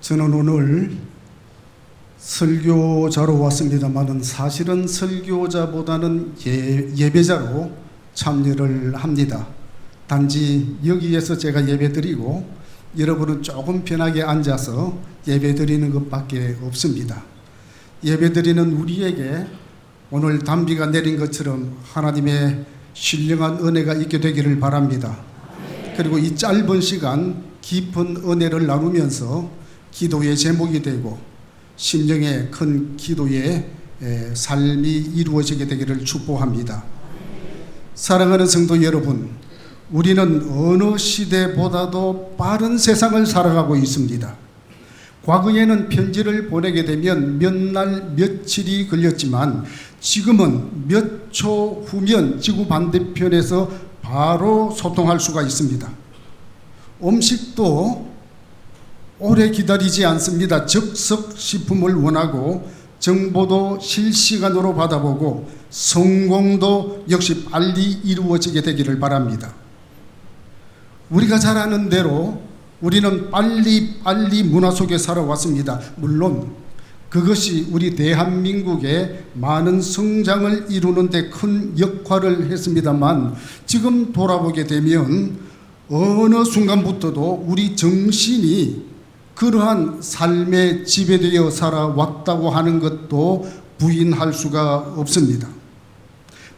저는 오늘 설교자로 왔습니다만은 사실은 설교자보다는 예배자로 참여를 합니다. 단지 여기에서 제가 예배드리고 여러분은 조금 편하게 앉아서 예배드리는 것밖에 없습니다. 예배드리는 우리에게 오늘 단비가 내린 것처럼 하나님의 신령한 은혜가 있게 되기를 바랍니다. 그리고 이 짧은 시간 깊은 은혜를 나누면서 기도의 제목이 되고 심령의 큰 기도의 삶이 이루어지게 되기를 축복합니다. 사랑하는 성도 여러분, 우리는 어느 시대보다도 빠른 세상을 살아가고 있습니다. 과거에는 편지를 보내게 되면 몇 날 며칠이 걸렸지만 지금은 몇 초 후면 지구 반대편에서 바로 소통할 수가 있습니다. 음식도 오래 기다리지 않습니다. 즉석식품을 원하고 정보도 실시간으로 받아보고 성공도 역시 빨리 이루어지게 되기를 바랍니다. 우리가 잘 아는 대로 우리는 빨리 문화 속에 살아왔습니다. 물론 그것이 우리 대한민국의 많은 성장을 이루는 데 큰 역할을 했습니다만 지금 돌아보게 되면 어느 순간부터도 우리 정신이 그러한 삶에 지배되어 살아왔다고 하는 것도 부인할 수가 없습니다.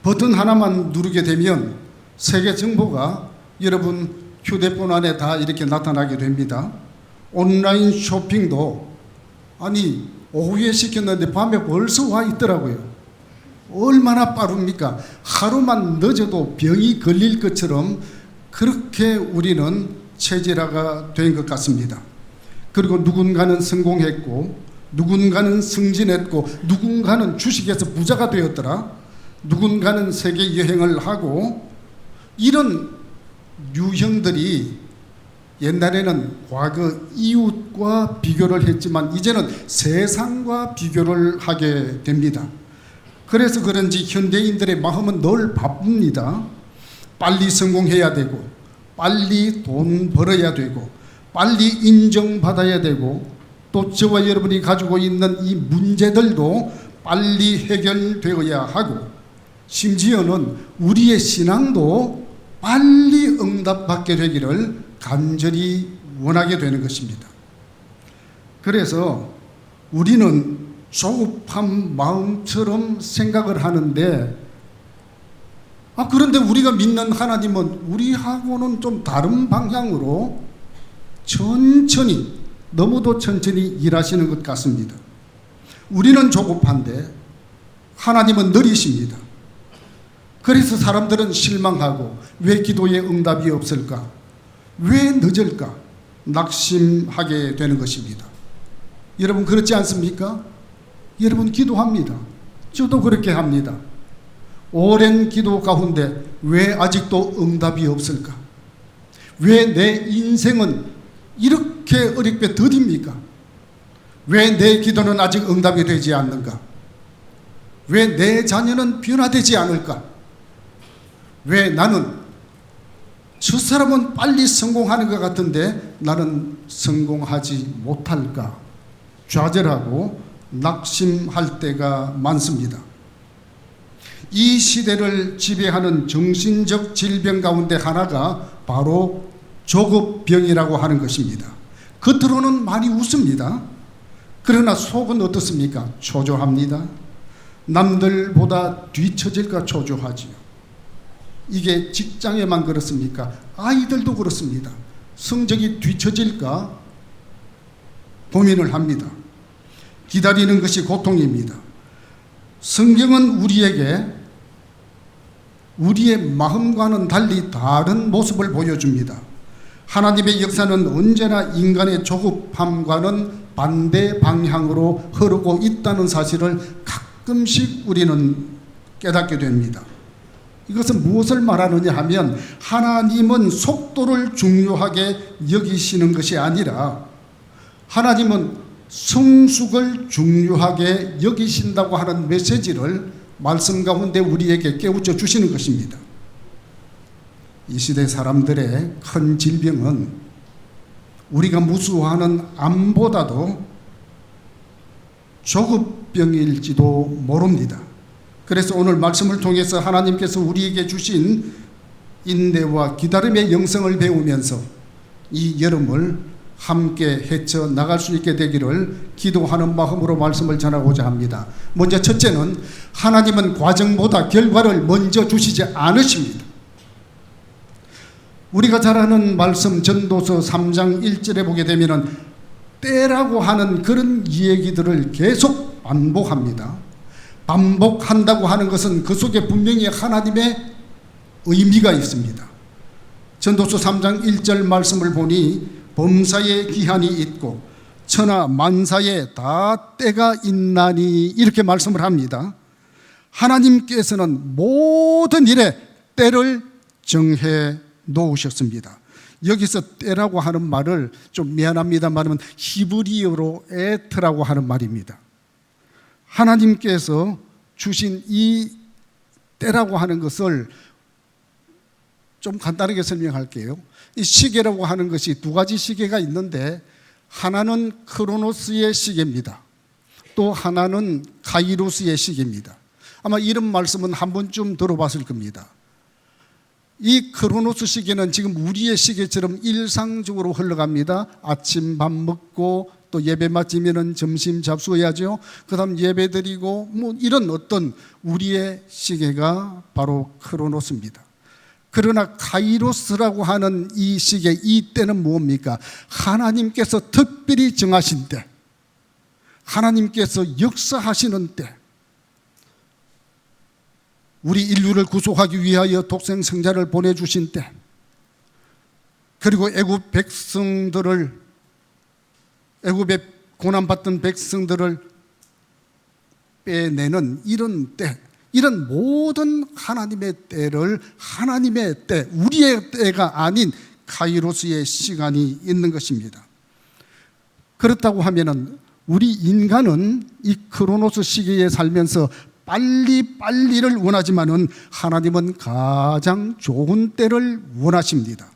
버튼 하나만 누르게 되면 세계 정보가 여러분 휴대폰 안에 다 이렇게 나타나게 됩니다. 온라인 쇼핑도 오후에 시켰는데 밤에 벌써 와 있더라고요. 얼마나 빠릅니까? 하루만 늦어도 병이 걸릴 것처럼 그렇게 우리는 체질화가 된 것 같습니다. 그리고 누군가는 성공했고 누군가는 승진했고 누군가는 주식에서 부자가 되었더라. 누군가는 세계 여행을 하고 이런 유형들이 옛날에는 과거 이웃과 비교를 했지만 이제는 세상과 비교를 하게 됩니다. 그래서 그런지 현대인들의 마음은 늘 바쁩니다. 빨리 성공해야 되고 빨리 돈 벌어야 되고 빨리 인정받아야 되고 또 저와 여러분이 가지고 있는 이 문제들도 빨리 해결되어야 하고 심지어는 우리의 신앙도 빨리 응답받게 되기를 간절히 원하게 되는 것입니다. 그래서 우리는 조급한 마음처럼 생각을 하는데 그런데 우리가 믿는 하나님은 우리하고는 좀 다른 방향으로 천천히 너무도 천천히 일하시는 것 같습니다. 우리는 조급한데 하나님은 느리십니다. 그래서 사람들은 실망하고 왜 기도에 응답이 없을까? 왜 늦을까? 낙심하게 되는 것입니다. 여러분 그렇지 않습니까? 여러분 기도합니다. 저도 그렇게 합니다. 오랜 기도 가운데 왜 아직도 응답이 없을까? 왜 내 인생은 이렇게 어렵게 더딥니까? 왜 내 기도는 아직 응답이 되지 않는가? 왜 내 자녀는 변화되지 않을까? 왜 나는 저 사람은 빨리 성공하는 것 같은데 나는 성공하지 못할까? 좌절하고 낙심할 때가 많습니다. 이 시대를 지배하는 정신적 질병 가운데 하나가 바로 조급병이라고 하는 것입니다. 겉으로는 많이 웃습니다. 그러나 속은 어떻습니까? 초조합니다. 남들보다 뒤처질까 초조하지요. 이게 직장에만 그렇습니까? 아이들도 그렇습니다. 성적이 뒤처질까 고민을 합니다. 기다리는 것이 고통입니다. 성경은 우리에게 우리의 마음과는 달리 다른 모습을 보여줍니다. 하나님의 역사는 언제나 인간의 조급함과는 반대 방향으로 흐르고 있다는 사실을 가끔씩 우리는 깨닫게 됩니다. 이것은 무엇을 말하느냐 하면 하나님은 속도를 중요하게 여기시는 것이 아니라 하나님은 성숙을 중요하게 여기신다고 하는 메시지를 말씀 가운데 우리에게 깨우쳐 주시는 것입니다. 이 시대 사람들의 큰 질병은 우리가 무수하는 암보다도 조급병일지도 모릅니다. 그래서 오늘 말씀을 통해서 하나님께서 우리에게 주신 인내와 기다림의 영성을 배우면서 이 여름을 함께 헤쳐나갈 수 있게 되기를 기도하는 마음으로 말씀을 전하고자 합니다. 먼저 첫째는 하나님은 과정보다 결과를 먼저 주시지 않으십니다. 우리가 잘 아는 말씀 전도서 3장 1절에 보게 되면 때라고 하는 그런 얘기들을 계속 반복합니다. 반복한다고 하는 것은 그 속에 분명히 하나님의 의미가 있습니다. 전도서 3장 1절 말씀을 보니 범사에 기한이 있고 천하 만사에 다 때가 있나니 이렇게 말씀을 합니다. 하나님께서는 모든 일에 때를 정해 놓으셨습니다. 여기서 때라고 하는 말을 좀 미안합니다만 히브리어로 에트라고 하는 말입니다. 하나님께서 주신 이 때라고 하는 것을 좀 간단하게 설명할게요. 이 시계라고 하는 것이 두 가지 시계가 있는데 하나는 크로노스의 시계입니다. 또 하나는 카이로스의 시계입니다. 아마 이런 말씀은 한 번쯤 들어봤을 겁니다. 이 크로노스 시계는 지금 우리의 시계처럼 일상적으로 흘러갑니다. 아침 밥 먹고 또 예배 마치면은 점심 잡수해야죠. 그 다음 예배 드리고 뭐 이런 어떤 우리의 시계가 바로 크로노스입니다. 그러나 카이로스라고 하는 이 시계, 이 때는 뭡니까? 하나님께서 특별히 정하신 때, 하나님께서 역사하시는 때, 우리 인류를 구속하기 위하여 독생 성자를 보내주신 때, 그리고 애굽 백성들을, 애굽에 고난받던 백성들을 빼내는 이런 때, 이런 모든 하나님의 때를 하나님의 때, 우리의 때가 아닌 카이로스의 시간이 있는 것입니다. 그렇다고 하면은 우리 인간은 이 크로노스 시기에 살면서 빨리빨리를 원하지만은 하나님은 가장 좋은 때를 원하십니다.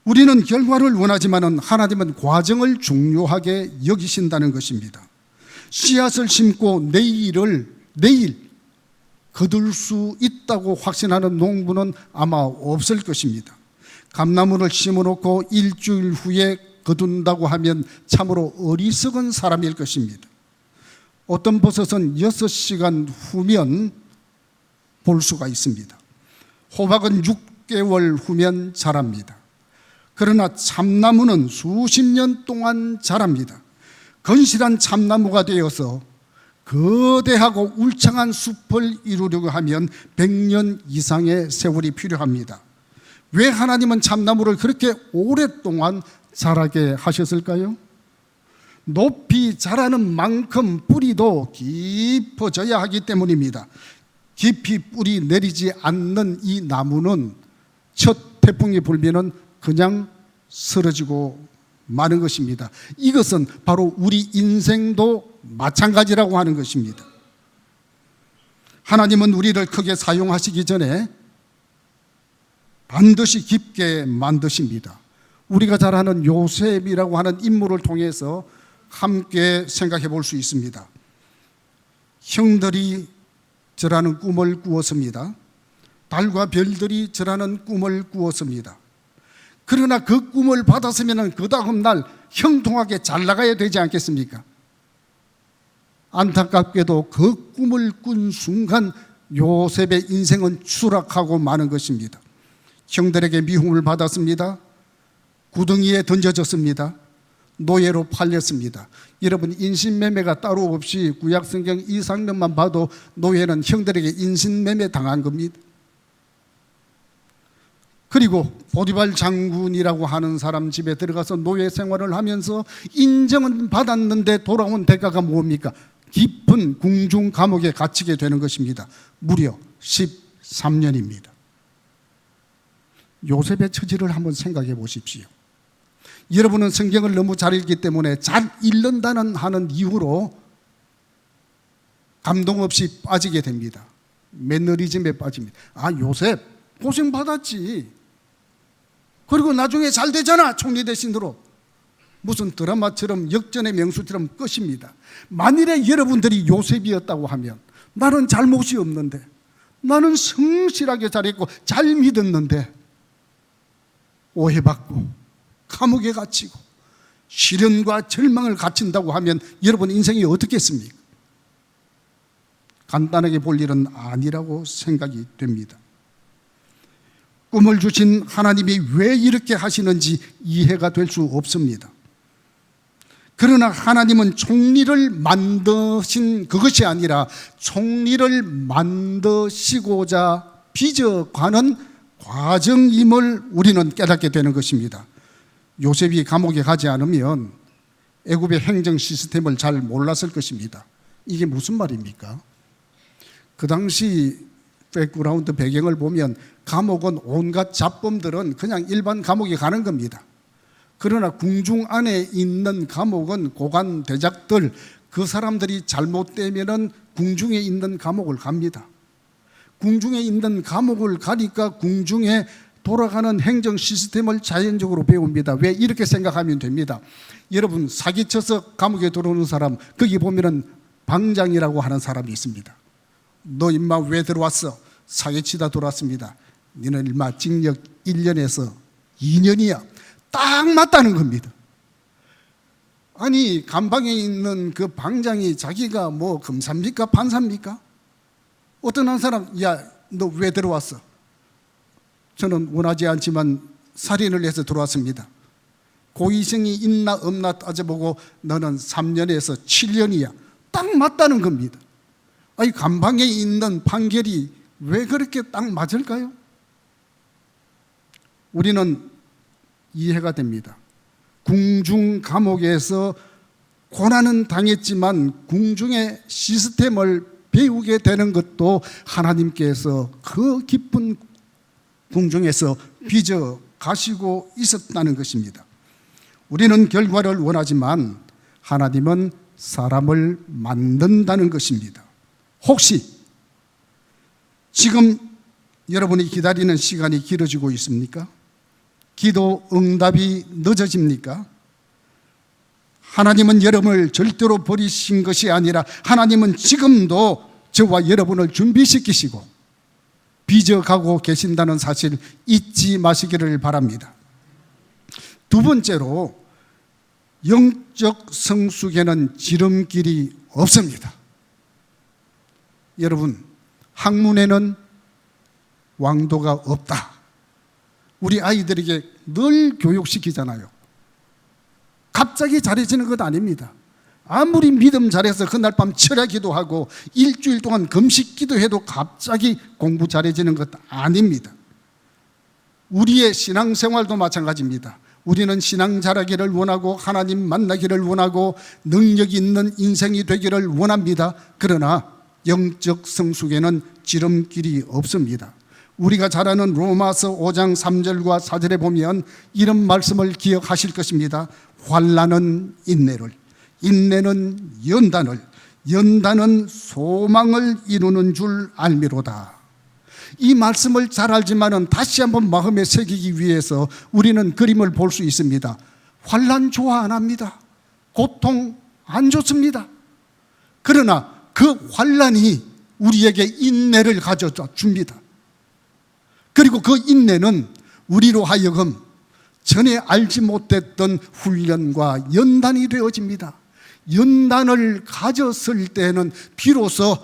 우리는 결과를 원하지만은 하나님은 과정을 중요하게 여기신다는 것입니다. 씨앗을 심고 내일 거둘 수 있다고 확신하는 농부는 아마 없을 것입니다. 감나무를 심어놓고 일주일 후에 거둔다고 하면 참으로 어리석은 사람일 것입니다. 어떤 버섯은 6시간 후면 볼 수가 있습니다. 호박은 6개월 후면 자랍니다. 그러나 참나무는 수십 년 동안 자랍니다. 건실한 참나무가 되어서 거대하고 울창한 숲을 이루려고 하면 100년 이상의 세월이 필요합니다. 왜 하나님은 참나무를 그렇게 오랫동안 자라게 하셨을까요? 높이 자라는 만큼 뿌리도 깊어져야 하기 때문입니다. 깊이 뿌리 내리지 않는 이 나무는 첫 태풍이 불면은 그냥 쓰러지고 마는 것입니다. 이것은 바로 우리 인생도 마찬가지라고 하는 것입니다. 하나님은 우리를 크게 사용하시기 전에 반드시 깊게 만드십니다. 우리가 잘 아는 요셉이라고 하는 인물을 통해서 함께 생각해 볼 수 있습니다. 형들이 저라는 꿈을 꾸었습니다. 달과 별들이 저라는 꿈을 꾸었습니다. 그러나 그 꿈을 받았으면 그 다음 날 형통하게 잘 나가야 되지 않겠습니까? 안타깝게도 그 꿈을 꾼 순간 요셉의 인생은 추락하고 마는 것입니다. 형들에게 미움을 받았습니다. 구덩이에 던져졌습니다. 노예로 팔렸습니다. 여러분, 인신매매가 따로 없이 구약성경 이 장면만 봐도 노예는 형들에게 인신매매 당한 겁니다. 그리고 보디발 장군이라고 하는 사람 집에 들어가서 노예 생활을 하면서 인정은 받았는데 돌아온 대가가 뭡니까? 깊은 궁중 감옥에 갇히게 되는 것입니다. 무려 13년입니다. 요셉의 처지를 한번 생각해 보십시오. 여러분은 성경을 너무 잘 읽기 때문에 잘 읽는다는 하는 이유로 감동 없이 빠지게 됩니다. 매너리즘에 빠집니다. 아, 요셉 고생받았지. 그리고 나중에 잘 되잖아, 총리 대신으로. 무슨 드라마처럼 역전의 명수처럼 끝입니다. 만일에 여러분들이 요셉이었다고 하면 나는 잘못이 없는데, 나는 성실하게 잘했고 잘 믿었는데 오해받고 감옥에 갇히고 시련과 절망을 갇힌다고 하면 여러분 인생이 어떻겠습니까? 간단하게 볼 일은 아니라고 생각이 됩니다. 꿈을 주신 하나님이 왜 이렇게 하시는지 이해가 될 수 없습니다. 그러나 하나님은 총리를 만드신 그것이 아니라 총리를 만드시고자 빚어가는 과정임을 우리는 깨닫게 되는 것입니다. 요셉이 감옥에 가지 않으면 애굽의 행정 시스템을 잘 몰랐을 것입니다. 이게 무슨 말입니까? 그 당시 백그라운드 배경을 보면 감옥은 온갖 잡범들은 그냥 일반 감옥에 가는 겁니다. 그러나 궁중 안에 있는 감옥은 고관 대작들, 그 사람들이 잘못되면은 궁중에 있는 감옥을 갑니다. 궁중에 있는 감옥을 가니까 궁중에 돌아가는 행정 시스템을 자연적으로 배웁니다. 왜? 이렇게 생각하면 됩니다. 여러분, 사기쳐서 감옥에 들어오는 사람, 거기 보면은 방장이라고 하는 사람이 있습니다. 너 임마 왜 들어왔어? 사기치다 들어왔습니다. 너는 임마 징역 1년에서 2년이야. 딱 맞다는 겁니다. 아니, 감방에 있는 그 방장이 자기가 뭐 검사입니까? 판사입니까? 어떤 한 사람, 야, 너 왜 들어왔어? 저는 원하지 않지만 살인을 해서 들어왔습니다. 고의성이 있나 없나 따져보고 너는 3년에서 7년이야. 딱 맞다는 겁니다. 아니, 감방에 있는 판결이 왜 그렇게 딱 맞을까요? 우리는 이해가 됩니다. 궁중 감옥에서 고난은 당했지만 궁중의 시스템을 배우게 되는 것도 하나님께서 그 깊은 궁중에서 빚어 가시고 있었다는 것입니다. 우리는 결과를 원하지만 하나님은 사람을 만든다는 것입니다. 혹시 지금 여러분이 기다리는 시간이 길어지고 있습니까? 기도 응답이 늦어집니까? 하나님은 여러분을 절대로 버리신 것이 아니라 하나님은 지금도 저와 여러분을 준비시키시고 빚어가고 계신다는 사실 잊지 마시기를 바랍니다. 두 번째로, 영적 성숙에는 지름길이 없습니다. 여러분, 학문에는 왕도가 없다. 우리 아이들에게 늘 교육시키잖아요. 갑자기 잘해지는 것 아닙니다. 아무리 믿음 잘해서 그날 밤 철야 기도하고 일주일 동안 금식 기도해도 갑자기 공부 잘해지는 것 아닙니다. 우리의 신앙생활도 마찬가지입니다. 우리는 신앙 잘하기를 원하고 하나님 만나기를 원하고 능력 있는 인생이 되기를 원합니다. 그러나 영적 성숙에는 지름길이 없습니다. 우리가 잘 아는 로마서 5장 3절과 4절에 보면 이런 말씀을 기억하실 것입니다. 환난은 인내를, 인내는 연단을, 연단은 소망을 이루는 줄 알미로다. 이 말씀을 잘 알지만은 다시 한번 마음에 새기기 위해서 우리는 그림을 볼 수 있습니다. 환난 좋아 안 합니다. 고통 안 좋습니다. 그러나 그 환난이 우리에게 인내를 가져다 줍니다. 그리고 그 인내는 우리로 하여금 전에 알지 못했던 훈련과 연단이 되어집니다. 연단을 가졌을 때는 비로소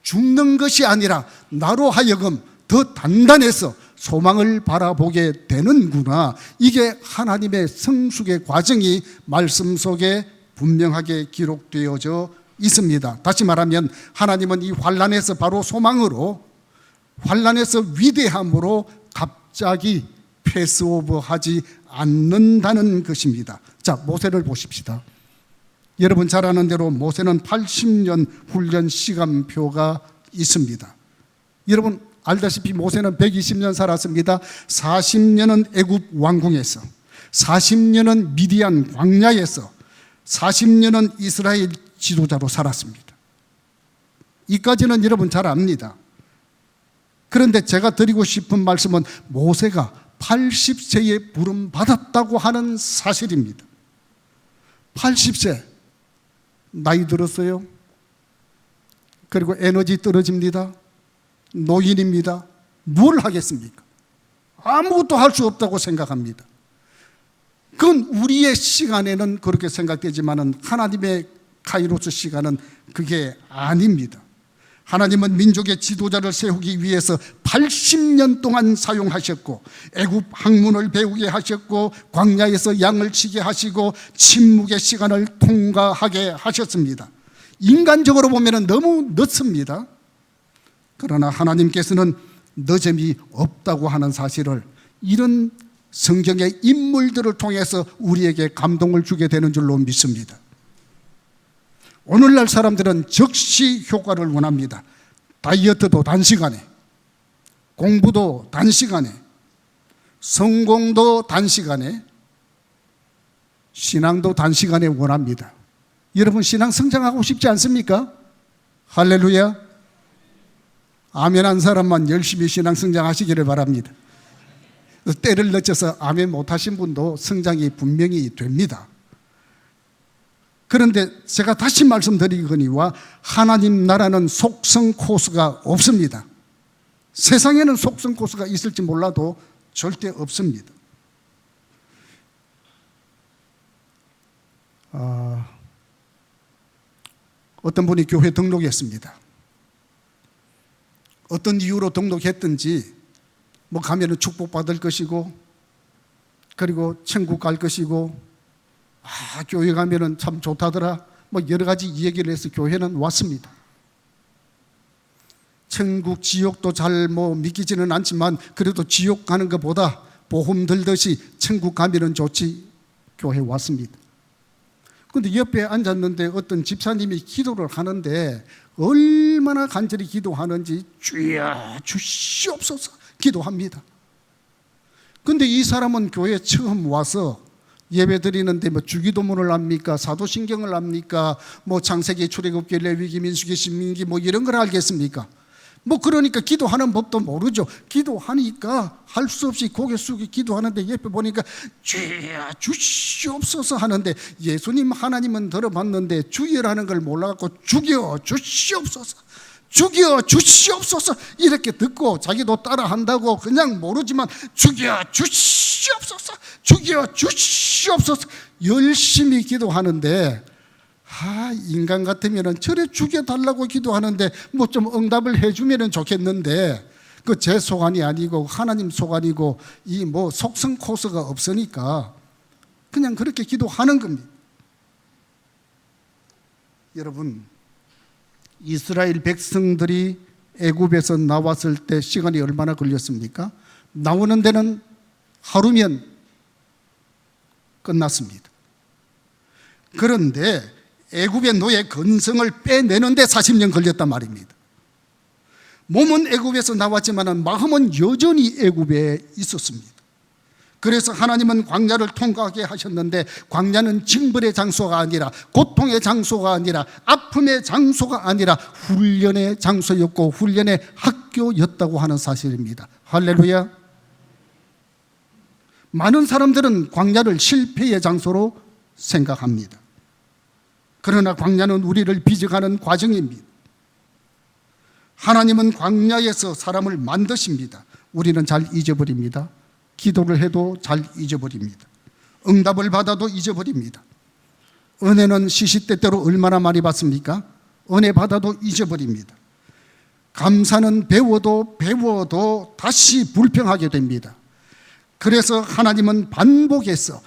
죽는 것이 아니라 나로 하여금 더 단단해서 소망을 바라보게 되는구나. 이게 하나님의 성숙의 과정이 말씀 속에 분명하게 기록되어져 있습니다. 다시 말하면 하나님은 이 환난에서 바로 소망으로, 환난에서 위대함으로 갑자기 패스오버하지 않는다는 것입니다. 자, 모세를 보십시다. 여러분 잘 아는 대로 모세는 80년 훈련 시간표가 있습니다. 여러분 알다시피 모세는 120년 살았습니다. 40년은 애굽 왕궁에서, 40년은 미디안 광야에서, 40년은 이스라엘 지도자로 살았습니다. 이까지는 여러분 잘 압니다. 그런데 제가 드리고 싶은 말씀은 모세가 80세에 부름받았다고 하는 사실입니다. 80세 나이 들었어요. 그리고 에너지 떨어집니다. 노인입니다. 뭘 하겠습니까? 아무것도 할 수 없다고 생각합니다. 그건 우리의 시간에는 그렇게 생각되지만 하나님의 카이로스 시간은 그게 아닙니다. 하나님은 민족의 지도자를 세우기 위해서 80년 동안 사용하셨고, 애굽 학문을 배우게 하셨고, 광야에서 양을 치게 하시고, 침묵의 시간을 통과하게 하셨습니다. 인간적으로 보면 너무 늦습니다. 그러나 하나님께서는 늦음이 없다고 하는 사실을 이런 성경의 인물들을 통해서 우리에게 감동을 주게 되는 줄로 믿습니다. 오늘날 사람들은 즉시 효과를 원합니다. 다이어트도 단시간에, 공부도 단시간에, 성공도 단시간에, 신앙도 단시간에 원합니다. 여러분, 신앙 성장하고 싶지 않습니까? 할렐루야. 아멘 한 사람만 열심히 신앙 성장하시기를 바랍니다. 때를 늦춰서 아멘 못하신 분도 성장이 분명히 됩니다. 그런데 제가 다시 말씀드리거니와 하나님 나라는 속성 코스가 없습니다. 세상에는 속성 코스가 있을지 몰라도 절대 없습니다. 어떤 분이 교회 등록했습니다. 어떤 이유로 등록했든지 뭐 가면은 축복받을 것이고, 그리고 천국 갈 것이고, 교회 가면은 참 좋다더라, 뭐 여러 가지 얘기를 해서 교회는 왔습니다. 천국 지옥도 잘 믿기지는 않지만 그래도 지옥 가는 것보다 보험 들듯이 천국 가면은 좋지, 교회 왔습니다. 근데 옆에 앉았는데 어떤 집사님이 기도를 하는데 얼마나 간절히 기도하는지 주여 주시옵소서 기도합니다. 근데 이 사람은 교회 처음 와서 예배 드리는데 주기도문을 합니까? 사도신경을 합니까? 창세기, 출애굽기, 레위기, 민수기, 신명기 이런 걸 알겠습니까? 그러니까 기도하는 법도 모르죠. 기도하니까 할 수 없이 고개 숙이 기도하는데 옆에 보니까 주여 주시옵소서 하는데, 예수님 하나님은 들어봤는데 주여라는 걸 몰라갖고 죽여 주시옵소서, 죽여 주시옵소서 이렇게 듣고 자기도 따라한다고 그냥 모르지만 죽여 주시옵소서, 죽여 주시옵소서 열심히 기도하는데, 인간 같으면 저래 죽여달라고 기도하는데 좀 응답을 해주면 좋겠는데, 그 제 소관이 아니고 하나님 소관이고 이 속성 코스가 없으니까 그냥 그렇게 기도하는 겁니다. 여러분, 이스라엘 백성들이 애굽에서 나왔을 때 시간이 얼마나 걸렸습니까? 나오는 데는 하루면 끝났습니다. 그런데 애굽의 노예 근성을 빼내는데 40년 걸렸단 말입니다. 몸은 애굽에서 나왔지만 마음은 여전히 애굽에 있었습니다. 그래서 하나님은 광야를 통과하게 하셨는데, 광야는 징벌의 장소가 아니라, 고통의 장소가 아니라, 아픔의 장소가 아니라 훈련의 장소였고 훈련의 학교였다고 하는 사실입니다. 할렐루야. 많은 사람들은 광야를 실패의 장소로 생각합니다. 그러나 광야는 우리를 빚어가는 과정입니다. 하나님은 광야에서 사람을 만드십니다. 우리는 잘 잊어버립니다. 기도를 해도 잘 잊어버립니다. 응답을 받아도 잊어버립니다. 은혜는 시시때때로 얼마나 많이 받습니까? 은혜 받아도 잊어버립니다. 감사는 배워도 다시 불평하게 됩니다. 그래서 하나님은 반복해서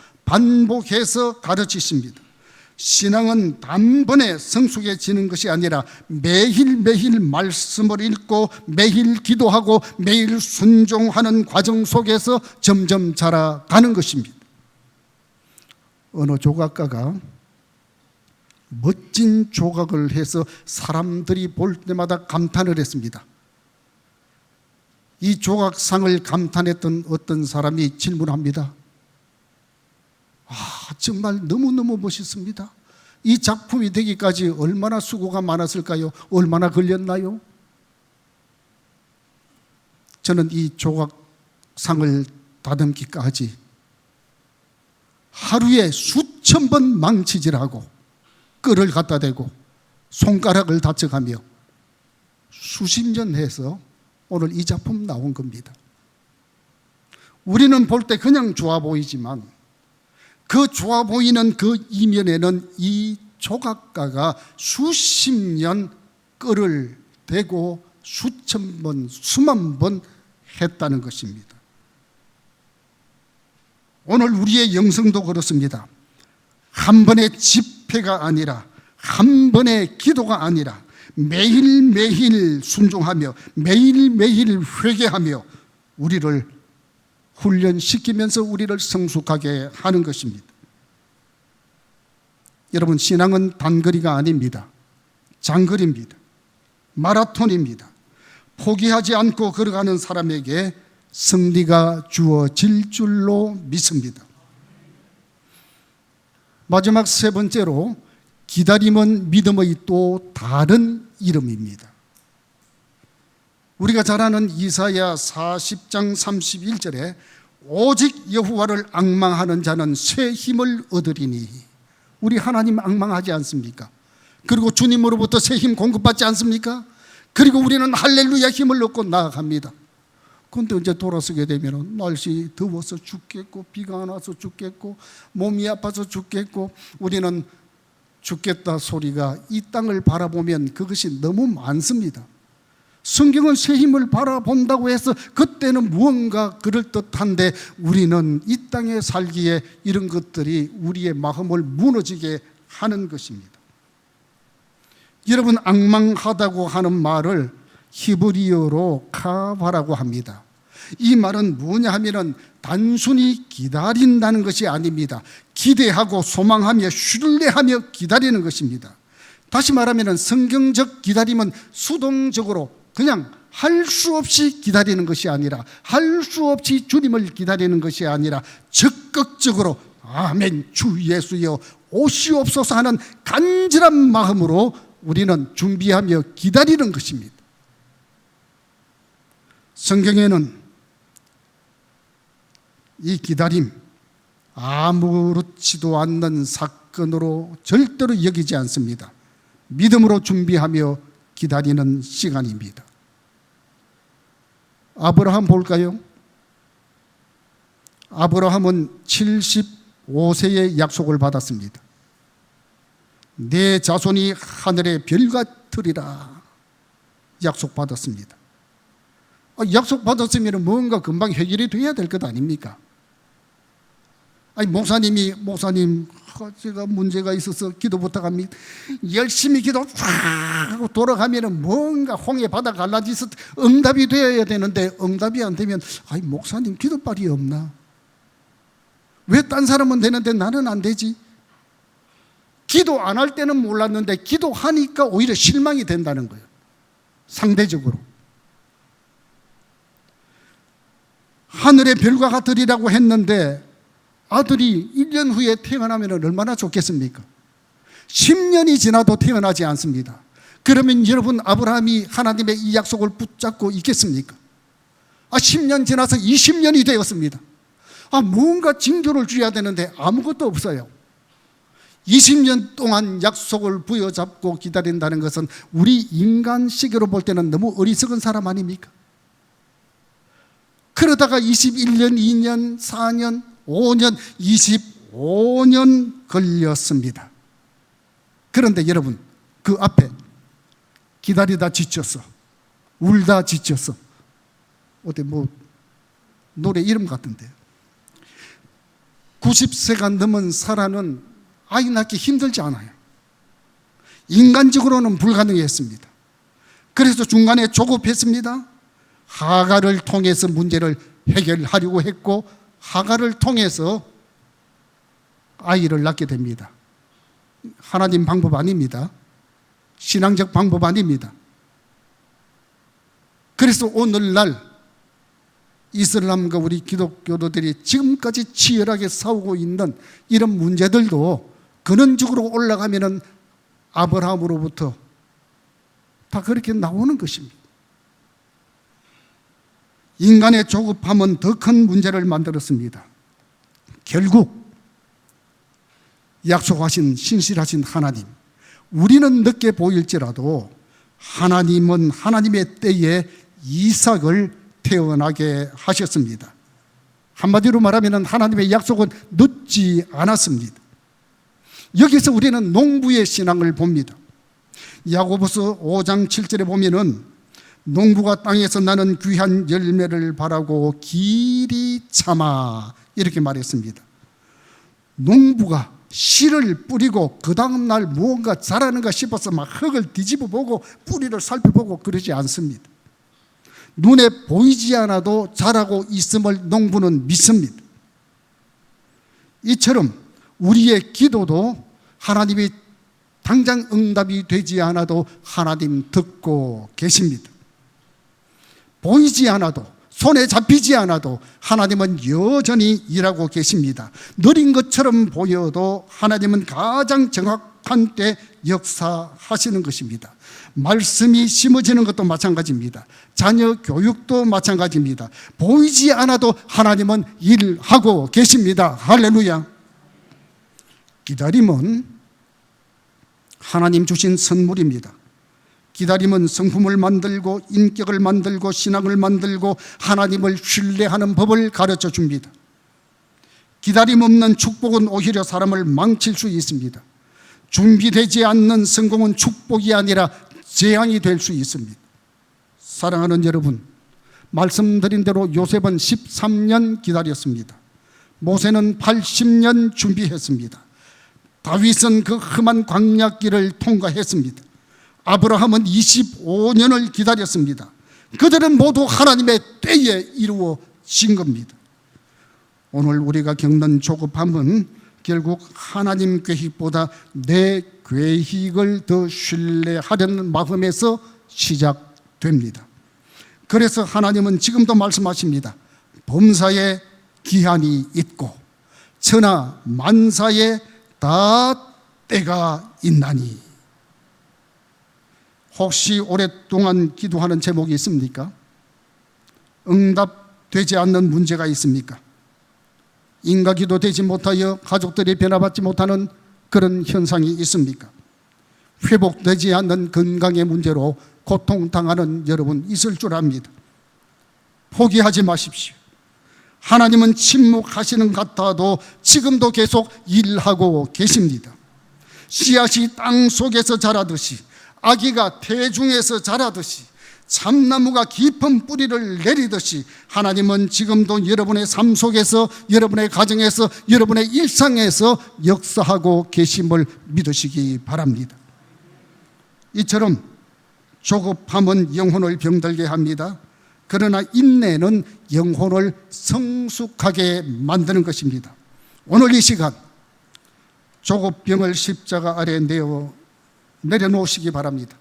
가르치십니다. 신앙은 단번에 성숙해지는 것이 아니라 매일매일 말씀을 읽고 매일 기도하고 매일 순종하는 과정 속에서 점점 자라가는 것입니다. 어느 조각가가 멋진 조각을 해서 사람들이 볼 때마다 감탄을 했습니다. 이 조각상을 감탄했던 어떤 사람이 질문합니다. 정말 너무너무 멋있습니다. 이 작품이 되기까지 얼마나 수고가 많았을까요? 얼마나 걸렸나요? 저는 이 조각상을 다듬기까지 하루에 수천 번 망치질하고 끌을 갖다 대고 손가락을 다쳐가며 수십 년 해서 오늘 이 작품 나온 겁니다. 우리는 볼 때 그냥 좋아 보이지만 그 좋아 보이는 그 이면에는 이 조각가가 수십 년 끌을 대고 수천 번, 수만 번 했다는 것입니다. 오늘 우리의 영성도 그렇습니다. 한 번의 집회가 아니라, 한 번의 기도가 아니라 매일매일 순종하며 매일매일 회개하며 우리를 훈련시키면서 우리를 성숙하게 하는 것입니다. 여러분, 신앙은 단거리가 아닙니다. 장거리입니다. 마라톤입니다. 포기하지 않고 걸어가는 사람에게 승리가 주어질 줄로 믿습니다. 마지막 세 번째로, 기다림은 믿음의 또 다른 이름입니다. 우리가 잘 아는 이사야 40장 31절에 오직 여호와를 앙망하는 자는 새 힘을 얻으리니, 우리 하나님 앙망하지 않습니까? 그리고 주님으로부터 새 힘 공급받지 않습니까? 그리고 우리는 할렐루야 힘을 얻고 나아갑니다. 그런데 이제 돌아서게 되면 날씨 더워서 죽겠고, 비가 안 와서 죽겠고, 몸이 아파서 죽겠고, 우리는 죽겠다 소리가 이 땅을 바라보면 그것이 너무 많습니다. 성경은 새 힘을 바라본다고 해서 그때는 무언가 그럴듯한데, 우리는 이 땅에 살기에 이런 것들이 우리의 마음을 무너지게 하는 것입니다. 여러분, 앙망하다고 하는 말을 히브리어로 카바라고 합니다. 이 말은 뭐냐 하면은 단순히 기다린다는 것이 아닙니다. 기대하고 소망하며 신뢰하며 기다리는 것입니다. 다시 말하면 성경적 기다림은 수동적으로 그냥 할 수 없이 기다리는 것이 아니라, 할 수 없이 주님을 기다리는 것이 아니라 적극적으로 아멘 주 예수여 오시옵소서 하는 간절한 마음으로 우리는 준비하며 기다리는 것입니다. 성경에는 이 기다림 아무렇지도 않는 사건으로 절대로 여기지 않습니다. 믿음으로 준비하며 기다리는 시간입니다. 아브라함 볼까요? 아브라함은 75세의 약속을 받았습니다. 내 자손이 하늘의 별 같으리라 약속 받았습니다. 약속 받았으면 뭔가 금방 해결이 돼야 될 것 아닙니까? 아니, 목사님 제가 문제가 있어서 기도 부탁합니다. 열심히 기도 하고 돌아가면 뭔가 홍해 바다 갈라지서 응답이 되어야 되는데 응답이 안 되면, 아니 목사님 기도빨이 없나? 왜 딴 사람은 되는데 나는 안 되지? 기도 안 할 때는 몰랐는데 기도하니까 오히려 실망이 된다는 거예요. 상대적으로. 하늘의 별과 같으리라고 했는데 아들이 1년 후에 태어나면 얼마나 좋겠습니까? 10년이 지나도 태어나지 않습니다. 그러면 여러분, 아브라함이 하나님의 이 약속을 붙잡고 있겠습니까? 10년 지나서 20년이 되었습니다. 뭔가 징조를 줘야 되는데 아무것도 없어요. 20년 동안 약속을 부여잡고 기다린다는 것은 우리 인간 시계로 볼 때는 너무 어리석은 사람 아닙니까? 그러다가 21년, 2년, 4년, 5년, 25년 걸렸습니다. 그런데 여러분, 그 앞에 기다리다 지쳤어, 울다 지쳤어. 어때 노래 이름 같은데 90세가 넘은 사람은 아이 낳기 힘들지 않아요. 인간적으로는 불가능했습니다. 그래서 중간에 조급했습니다. 하갈을 통해서 문제를 해결하려고 했고, 하갈을 통해서 아이를 낳게 됩니다. 하나님 방법 아닙니다. 신앙적 방법 아닙니다. 그래서 오늘날 이슬람과 우리 기독교도들이 지금까지 치열하게 싸우고 있는 이런 문제들도 근원적으로 올라가면은 아브라함으로부터 다 그렇게 나오는 것입니다. 인간의 조급함은 더 큰 문제를 만들었습니다. 결국 약속하신 신실하신 하나님, 우리는 늦게 보일지라도 하나님은 하나님의 때에 이삭을 태어나게 하셨습니다. 한마디로 말하면 하나님의 약속은 늦지 않았습니다. 여기서 우리는 농부의 신앙을 봅니다. 야고보서 5장 7절에 보면은 농부가 땅에서 나는 귀한 열매를 바라고 길이 참아 이렇게 말했습니다. 농부가 씨를 뿌리고 그 다음날 무언가 자라는가 싶어서 막 흙을 뒤집어 보고 뿌리를 살펴보고 그러지 않습니다. 눈에 보이지 않아도 자라고 있음을 농부는 믿습니다. 이처럼 우리의 기도도 하나님이 당장 응답이 되지 않아도 하나님 듣고 계십니다. 보이지 않아도, 손에 잡히지 않아도 하나님은 여전히 일하고 계십니다. 느린 것처럼 보여도 하나님은 가장 정확한 때 역사하시는 것입니다. 말씀이 심어지는 것도 마찬가지입니다. 자녀 교육도 마찬가지입니다. 보이지 않아도 하나님은 일하고 계십니다. 할렐루야. 기다림은 하나님 주신 선물입니다. 기다림은 성품을 만들고 인격을 만들고 신앙을 만들고 하나님을 신뢰하는 법을 가르쳐 줍니다. 기다림 없는 축복은 오히려 사람을 망칠 수 있습니다. 준비되지 않는 성공은 축복이 아니라 재앙이 될 수 있습니다. 사랑하는 여러분, 말씀드린 대로 요셉은 13년 기다렸습니다. 모세는 80년 준비했습니다. 다윗은 그 험한 광야길을 통과했습니다. 아브라함은 25년을 기다렸습니다. 그들은 모두 하나님의 때에 이루어진 겁니다. 오늘 우리가 겪는 조급함은 결국 하나님 계획보다 내 계획을 더 신뢰하려는 마음에서 시작됩니다. 그래서 하나님은 지금도 말씀하십니다. 범사에 기한이 있고 천하 만사에 다 때가 있나니. 혹시 오랫동안 기도하는 제목이 있습니까? 응답되지 않는 문제가 있습니까? 인가기도 되지 못하여 가족들이 변화받지 못하는 그런 현상이 있습니까? 회복되지 않는 건강의 문제로 고통당하는 여러분 있을 줄 압니다. 포기하지 마십시오. 하나님은 침묵하시는 것 같아도 지금도 계속 일하고 계십니다. 씨앗이 땅 속에서 자라듯이, 아기가 태중에서 자라듯이, 참나무가 깊은 뿌리를 내리듯이 하나님은 지금도 여러분의 삶 속에서, 여러분의 가정에서, 여러분의 일상에서 역사하고 계심을 믿으시기 바랍니다. 이처럼 조급함은 영혼을 병들게 합니다. 그러나 인내는 영혼을 성숙하게 만드는 것입니다. 오늘 이 시간 조급병을 십자가 아래에 내려놓으시기 바랍니다.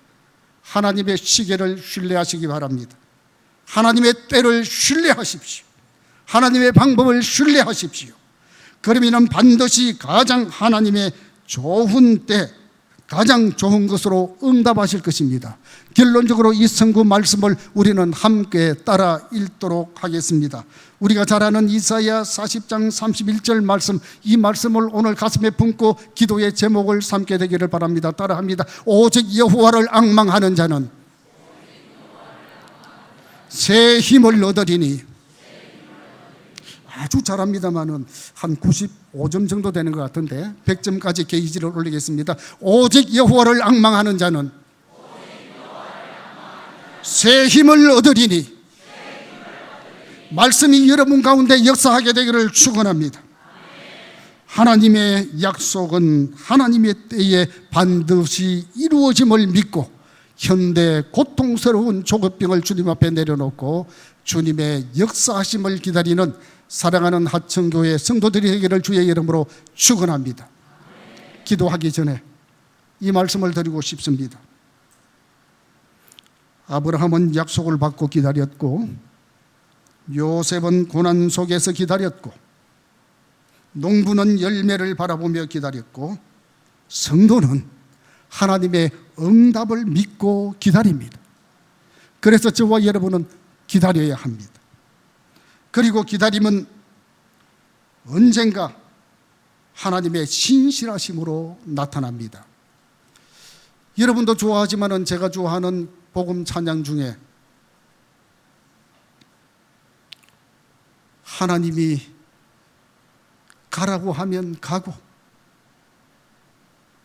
하나님의 시계를 신뢰하시기 바랍니다. 하나님의 때를 신뢰하십시오. 하나님의 방법을 신뢰하십시오. 그러면 반드시 가장 하나님의 좋은 때, 가장 좋은 것으로 응답하실 것입니다. 결론적으로 이 선구 말씀을 우리는 함께 따라 읽도록 하겠습니다. 우리가 잘 아는 이사야 40장 31절 말씀, 이 말씀을 오늘 가슴에 품고 기도의 제목을 삼게 되기를 바랍니다. 따라합니다. 오직 여호와를 앙망하는 자는 새 힘을 얻으리니. 아주 잘합니다만은 한 95점 정도 되는 것 같은데 100점까지 게이지를 올리겠습니다. 오직 여호와를 앙망하는 자는 새 힘을 얻으리니. 말씀이 여러분 가운데 역사하게 되기를 축원합니다. 하나님의 약속은 하나님의 때에 반드시 이루어짐을 믿고 현대 고통스러운 조급병을 주님 앞에 내려놓고 주님의 역사하심을 기다리는 사랑하는 하천교회 성도들이 되기를 주의 이름으로 축원합니다. 기도하기 전에 이 말씀을 드리고 싶습니다. 아브라함은 약속을 받고 기다렸고, 요셉은 고난 속에서 기다렸고, 농부는 열매를 바라보며 기다렸고, 성도는 하나님의 응답을 믿고 기다립니다. 그래서 저와 여러분은 기다려야 합니다. 그리고 기다림은 언젠가 하나님의 신실하심으로 나타납니다. 여러분도 좋아하지만은 제가 좋아하는 복음 찬양 중에 하나님이 가라고 하면 가고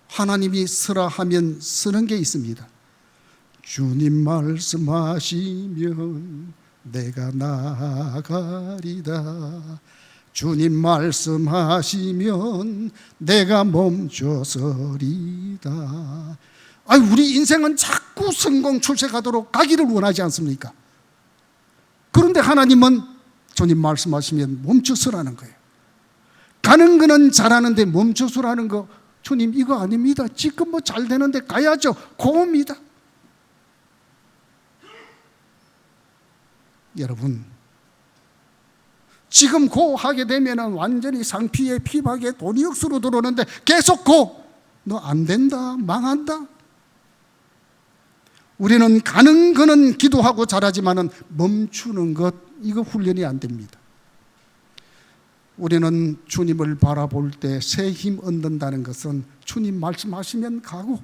하나님이 쓰라 하면 쓰는 게 있습니다. 주님 말씀하시면 내가 나가리다. 주님 말씀하시면 내가 멈춰서리다. 우리 인생은 자꾸 성공 출세가도록 가기를 원하지 않습니까? 그런데 하나님은 주님 말씀하시면 멈춰서라는 거예요. 가는 거는 잘하는데 멈춰서라는 거, 주님 이거 아닙니다. 지금 뭐 잘 되는데 가야죠. 고입니다. 여러분, 지금 고 하게 되면 완전히 상피에 피박에 돈이 억수로 들어오는데 계속 고, 너 안 된다, 망한다. 우리는 가는 거는 기도하고 잘하지만은 멈추는 것, 이거 훈련이 안 됩니다. 우리는 주님을 바라볼 때 새 힘 얻는다는 것은 주님 말씀하시면 가고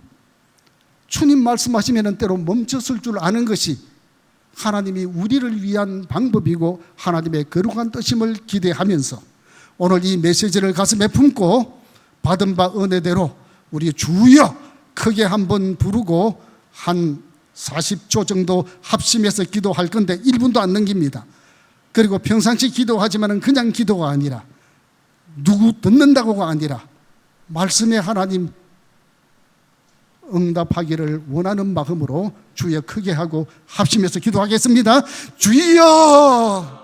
주님 말씀하시면 때로 멈췄을 줄 아는 것이 하나님이 우리를 위한 방법이고 하나님의 거룩한 뜻임을 기대하면서 오늘 이 메시지를 가슴에 품고 받은 바 은혜대로 우리 주여 크게 한번 부르고 한 40초 정도 합심해서 기도할 건데 1분도 안 넘깁니다. 그리고 평상시 기도하지만 그냥 기도가 아니라 누구 듣는다고가 아니라 말씀의 하나님 응답하기를 원하는 마음으로 주여 크게 하고 합심해서 기도하겠습니다. 주여